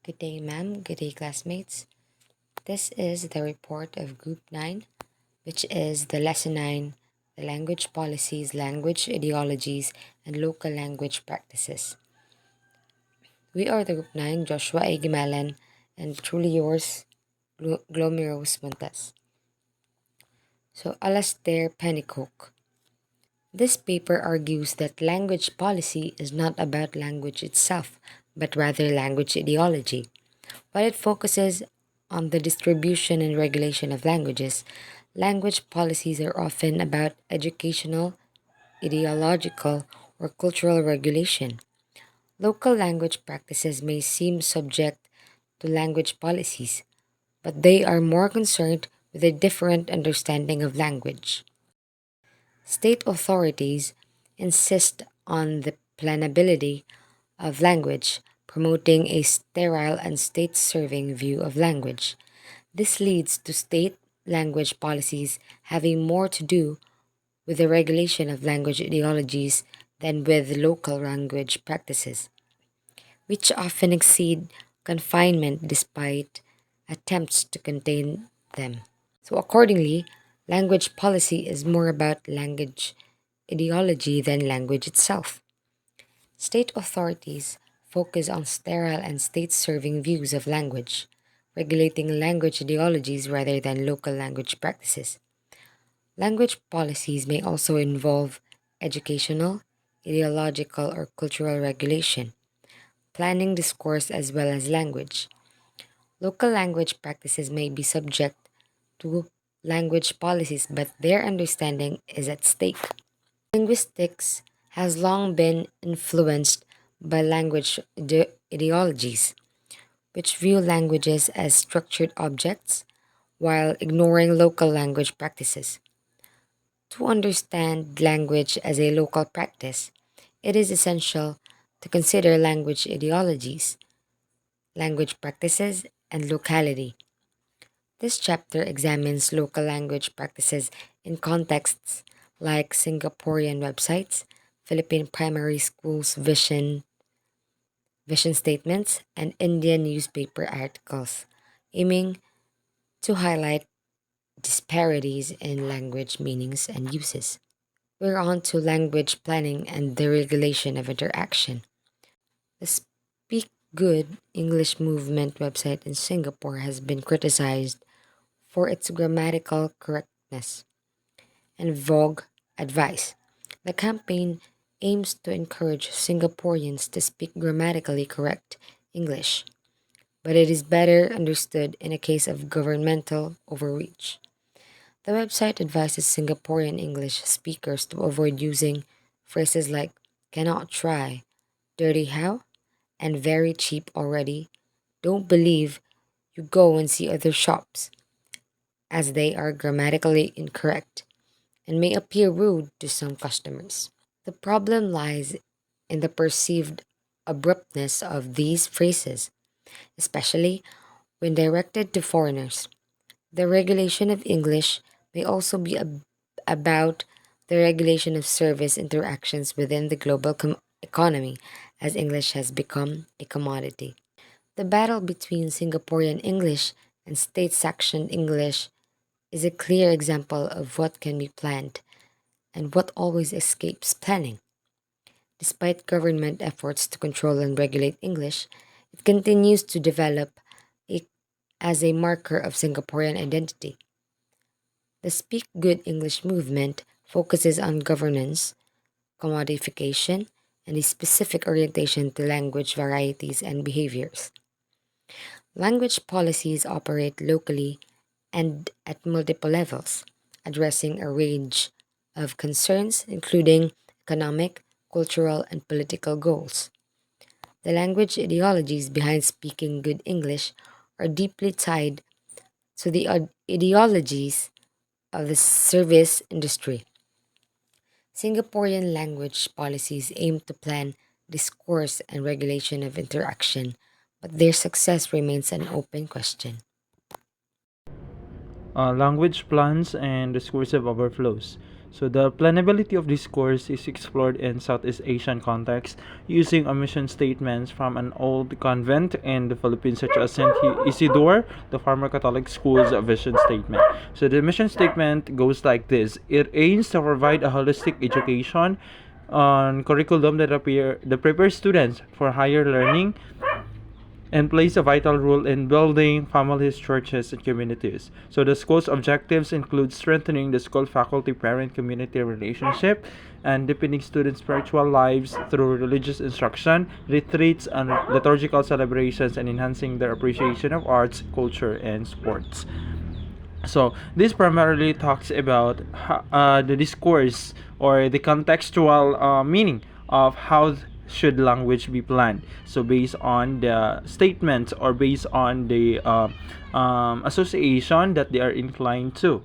Good day, ma'am. Good day, classmates. This is the report of Group 9, which is the Lesson 9, the language policies, language ideologies, and local language practices. We are the Group 9, Joshua A. Gimalan, and truly yours, Glomeros Montes. So, Alastair Pennycook. This paper argues that language policy is not about language itself, but rather language ideology. While it focuses on the distribution and regulation of languages, language policies are often about educational, ideological, or cultural regulation. Local language practices may seem subject to language policies, but they are more concerned with a different understanding of language. State authorities insist on the planability of language, promoting a sterile and state serving view of language. This leads to state language policies having more to do with the regulation of language ideologies than with local language practices, which often exceed confinement despite attempts to contain them. So, accordingly, language policy is more about language ideology than language itself. State authorities focus on sterile and state serving views of language, regulating language ideologies rather than local language practices. Language policies may also involve educational, ideological, or cultural regulation, planning discourse as well as language. Local language practices may be subject to language policies, but their understanding is at stake. Linguistics has long been influenced by language ideologies, which view languages as structured objects while ignoring local language practices. To understand language as a local practice, it is essential to consider language ideologies, language practices, and locality. This chapter examines local language practices in contexts like Singaporean websites, Philippine primary schools vision statements, and Indian newspaper articles, aiming to highlight disparities in language meanings and uses. We're on to language planning and the regulation of interaction. The Speak Good English Movement website in Singapore has been criticized for its grammatical correctness and vogue advice. The campaign aims to encourage Singaporeans to speak grammatically correct English, but it is better understood in a case of governmental overreach. The website advises Singaporean English speakers to avoid using phrases like cannot try, dirty how, and very cheap already. Don't believe you go and see other shops, as they are grammatically incorrect and may appear rude to some customers. The problem lies in the perceived abruptness of these phrases, especially when directed to foreigners. The regulation of English may also be about the regulation of service interactions within the global economy, as English has become a commodity. The battle between Singaporean English and state sanctioned English is a clear example of what can be planned and what always escapes planning. Despite government efforts to control and regulate English, it continues to develop a, as a marker of Singaporean identity. The Speak Good English movement focuses on governance, commodification, and a specific orientation to language varieties and behaviors. Language policies operate locally and at multiple levels, addressing a range of concerns, including economic, cultural, and political goals. The language ideologies behind speaking good English are deeply tied to the ideologies of the service industry. Singaporean language policies aim to plan discourse and regulation of interaction, but their success remains an open question. Language plans and discursive overflows. So the planability of this course is explored in Southeast Asian context using mission statements from an old convent in the Philippines such as St. Isidore, the former Catholic school's vision statement. So the mission statement goes like this. It aims to provide a holistic education on curriculum that prepares students for higher learning and plays a vital role in building families, churches, and communities. So the school's objectives include strengthening the school faculty parent community relationship and deepening students' spiritual lives through religious instruction, retreats, and liturgical celebrations, and enhancing their appreciation of arts, culture, and sports. So this primarily talks about the discourse or the contextual meaning of how should language be planned. So based on the statements or based on the association that they are inclined to.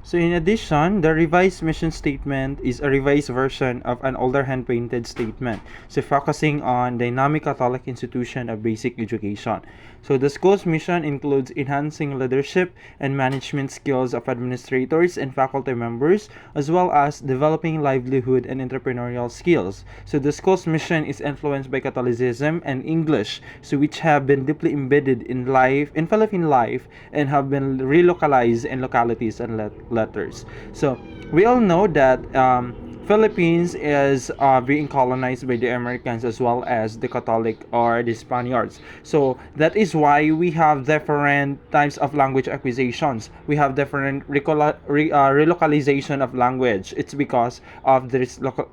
So in addition, the revised mission statement is a revised version of an older hand-painted statement, so focusing on dynamic Catholic institution of basic education. So the school's mission includes enhancing leadership and management skills of administrators and faculty members, as well as developing livelihood and entrepreneurial skills. So the school's mission is influenced by Catholicism and English, so which have been deeply embedded in Philippine life, and have been relocalized in localities and letters. So we all know that Philippines is being colonized by the Americans as well as the Catholic or the Spaniards. So that is why we have different types of language acquisitions. We have different relocalization of language. It's because of the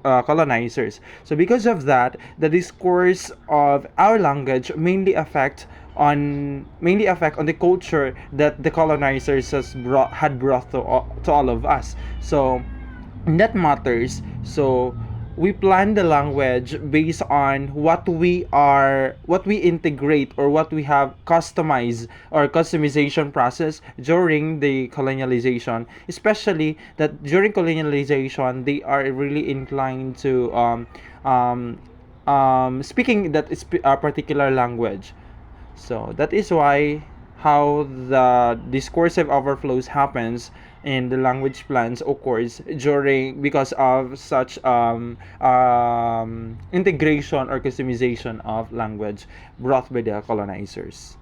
colonizers. So because of that, the discourse of our language mainly affect on the culture that the colonizers had brought to all of us. So that matters. So we plan the language based on what we integrate or what we have customized or customization process during the colonialization, especially that during colonialization they are really inclined to um, speaking a particular language. So that is why how the discursive overflows happens and the language plans occurs during because of such integration or customization of language brought by the colonizers.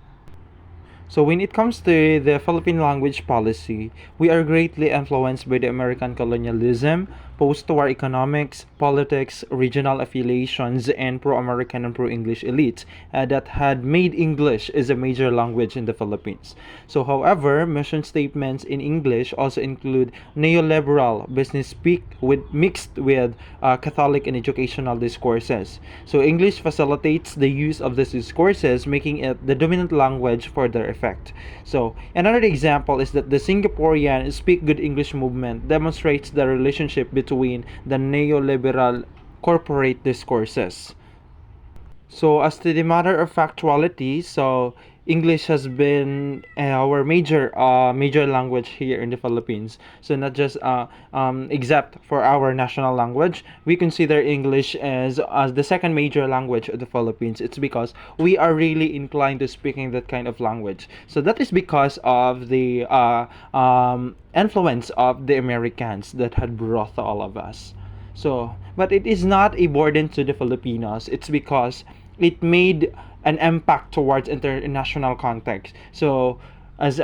So when it comes to the Philippine language policy, we are greatly influenced by the American colonialism, post-war economics, politics, regional affiliations, and pro-American and pro-English elites that had made English as a major language in the Philippines. So however, mission statements in English also include neoliberal business speak mixed with Catholic and educational discourses. So English facilitates the use of these discourses, making it the dominant language for their effect. So another example is that the Singaporean Speak Good English movement demonstrates the relationship between the neoliberal corporate discourses. So as to the matter of factuality, so English has been our major language here in the Philippines. So not just except for our national language, we consider English as the second major language of the Philippines. It's because we are really inclined to speaking that kind of language. So that is because of the influence of the Americans that had brought all of us. So, but it is not a burden to the Filipinos. It's because it made an impact towards international context. So, as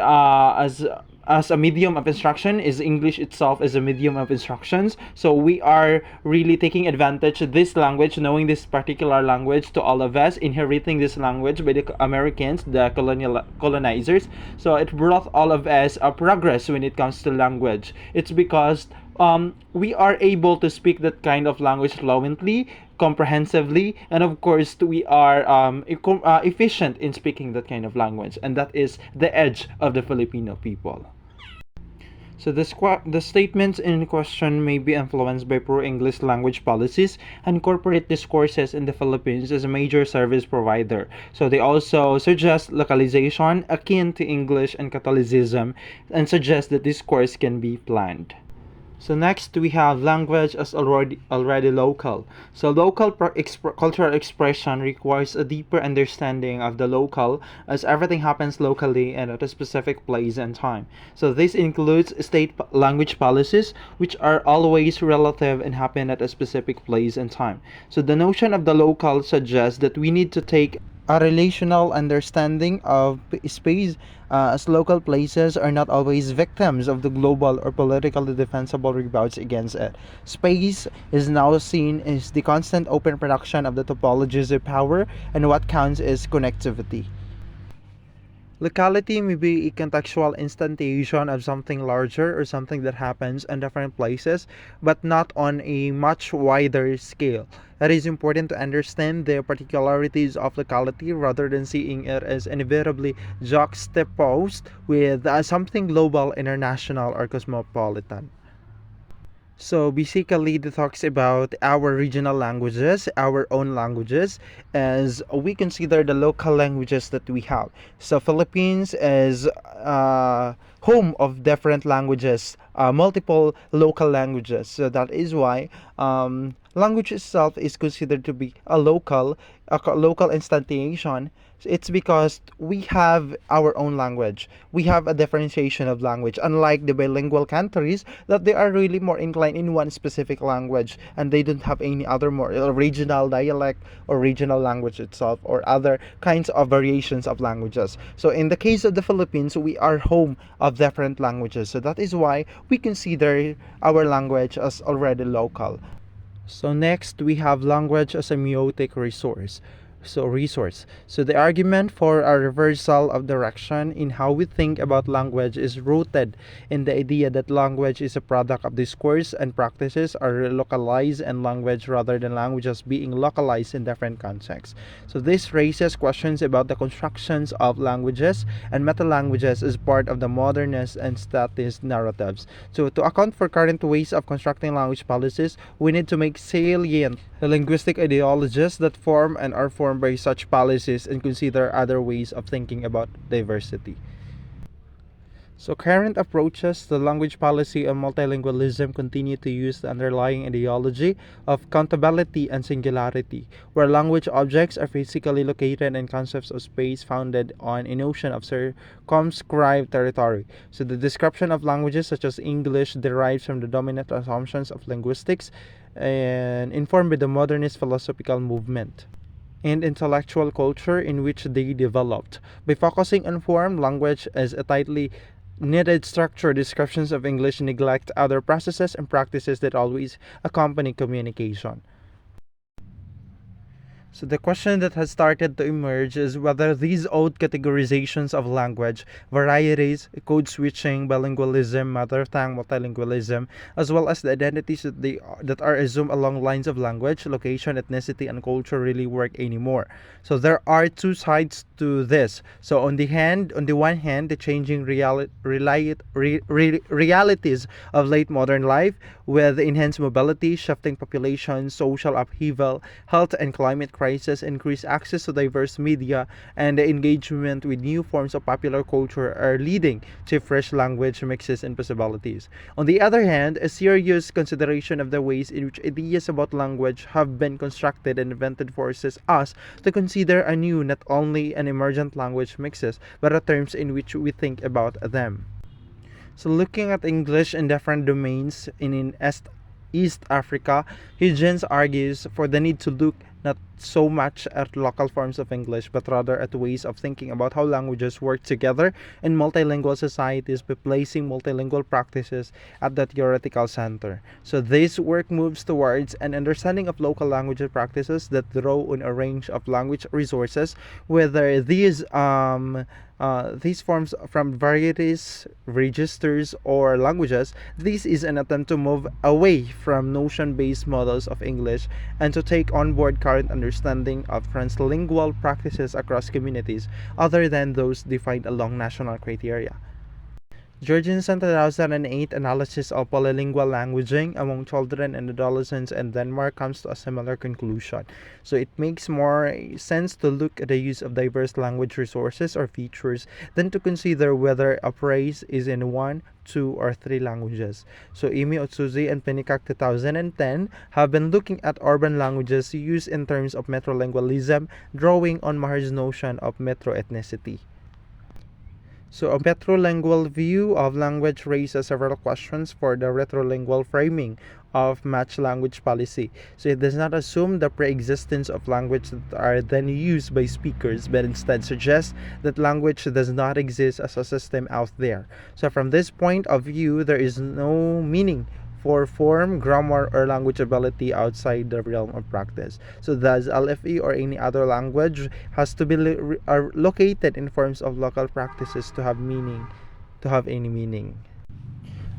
as a medium of instruction is English itself as a medium of instructions. So we are really taking advantage of this language, knowing this particular language to all of us, inheriting this language by the Americans, the colonizers. So it brought all of us a progress when it comes to language. It's because we are able to speak that kind of language fluently, comprehensively, and of course we are efficient in speaking that kind of language, and that is the edge of the Filipino people. So the statements in question may be influenced by pro-English language policies and corporate discourses in the Philippines as a major service provider. So they also suggest localization akin to English and Catholicism, and suggest that discourse can be planned. So next we have language as already local. So local cultural expression requires a deeper understanding of the local, as everything happens locally and at a specific place and time. So this includes state language policies, which are always relative and happen at a specific place and time. So the notion of the local suggests that we need to take a relational understanding of space, as local places are not always victims of the global or politically defensible rebounds against it. Space is now seen as the constant open production of the topologies of power, and what counts is connectivity. Locality may be a contextual instantiation of something larger or something that happens in different places, but not on a much wider scale. It is important to understand the particularities of locality rather than seeing it as inevitably juxtaposed with something global, international, or cosmopolitan. So basically, it talks about our regional languages, our own languages, as we consider the local languages that we have. So Philippines is home of different languages, multiple local languages. So that is why language itself is considered to be a local instantiation. It's because we have our own language. We have a differentiation of language, unlike the bilingual countries that they are really more inclined in one specific language and they don't have any other more regional dialect or regional language itself or other kinds of variations of languages. So in the case of the Philippines, we are home of different languages. So that is why we consider our language as already local. So next we have language as a semiotic resource. So the argument for a reversal of direction in how we think about language is rooted in the idea that language is a product of discourse and practices are localized in language rather than languages being localized in different contexts. So this raises questions about the constructions of languages and meta-languages as part of the modernist and statist narratives. So to account for current ways of constructing language policies, we need to make salient the linguistic ideologies that form and are formed by such policies and consider other ways of thinking about diversity. So current approaches to language policy and multilingualism continue to use the underlying ideology of countability and singularity, where language objects are physically located in concepts of space founded on a notion of circumscribed territory. So the description of languages such as English derives from the dominant assumptions of linguistics and informed by the modernist philosophical movement and intellectual culture in which they developed. By focusing on form, language as a tightly knitted structure, descriptions of English neglect other processes and practices that always accompany communication. So the question that has started to emerge is whether these old categorizations of language, varieties, code switching, bilingualism, mother tongue, multilingualism, as well as the identities that are assumed along lines of language, location, ethnicity, and culture really work anymore. So there are two sides to this. So on the one hand, the changing realities of late modern life with enhanced mobility, shifting population, social upheaval, health and climate crisis, increased access to diverse media, and the engagement with new forms of popular culture are leading to fresh language mixes and possibilities. On the other hand, a serious consideration of the ways in which ideas about language have been constructed and invented forces us to consider anew not only an emergent language mixes, but the terms in which we think about them. So looking at English in different domains in East Africa, Huygens argues for the need to look not so much at local forms of English, but rather at ways of thinking about how languages work together in multilingual societies by placing multilingual practices at the theoretical center. So this work moves towards an understanding of local language practices that draw on a range of language resources, whether these forms from varieties, registers, or languages. This is an attempt to move away from notion-based models of English and to take on board current understanding of translingual practices across communities other than those defined along national criteria. Georgensen 2008 analysis of polylingual languaging among children and adolescents in Denmark comes to a similar conclusion. So it makes more sense to look at the use of diverse language resources or features than to consider whether a phrase is in one, two, or three languages. So Imi Otsuzi and Penikak 2010 have been looking at urban languages used in terms of metrolingualism, drawing on Maher's notion of metroethnicity. So, a metrolingual view of language raises several questions for the retrolingual framing of matched language policy. So, it does not assume the pre-existence of language that are then used by speakers, but instead suggests that language does not exist as a system out there. So, from this point of view, there is no meaning for form, grammar, or language ability outside the realm of practice. So thus, LFE or any other language has to be located in forms of local practices to have meaning, to have any meaning.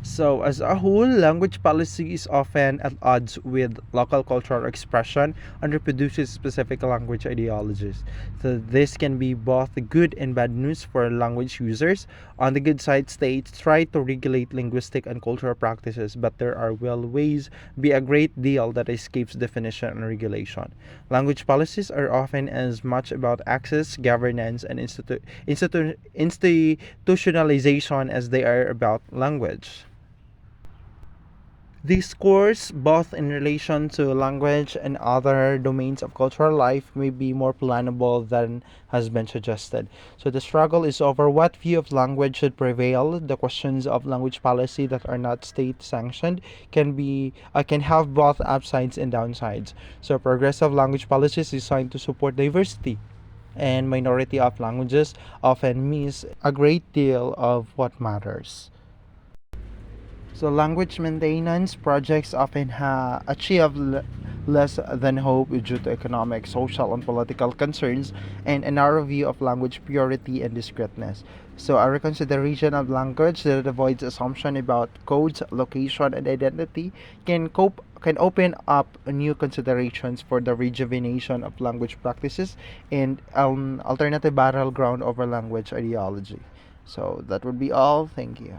So, as a whole, language policy is often at odds with local cultural expression and reproduces specific language ideologies. So, this can be both good and bad news for language users. On the good side, states try to regulate linguistic and cultural practices, but there are ways be a great deal that escapes definition and regulation. Language policies are often as much about access, governance, and institutionalization as they are about language. These scores, both in relation to language and other domains of cultural life, may be more plannable than has been suggested. So the struggle is over what view of language should prevail. The questions of language policy that are not state sanctioned can have both upsides and downsides. So progressive language policies designed to support diversity and minority of languages often miss a great deal of what matters. So language maintenance projects often achieve less than hope due to economic, social, and political concerns and a narrow view of language purity and discreteness. So a reconsideration of language that avoids assumption about codes, location, and identity can open up new considerations for the rejuvenation of language practices and an alternative battleground over language ideology. So that would be all. Thank you.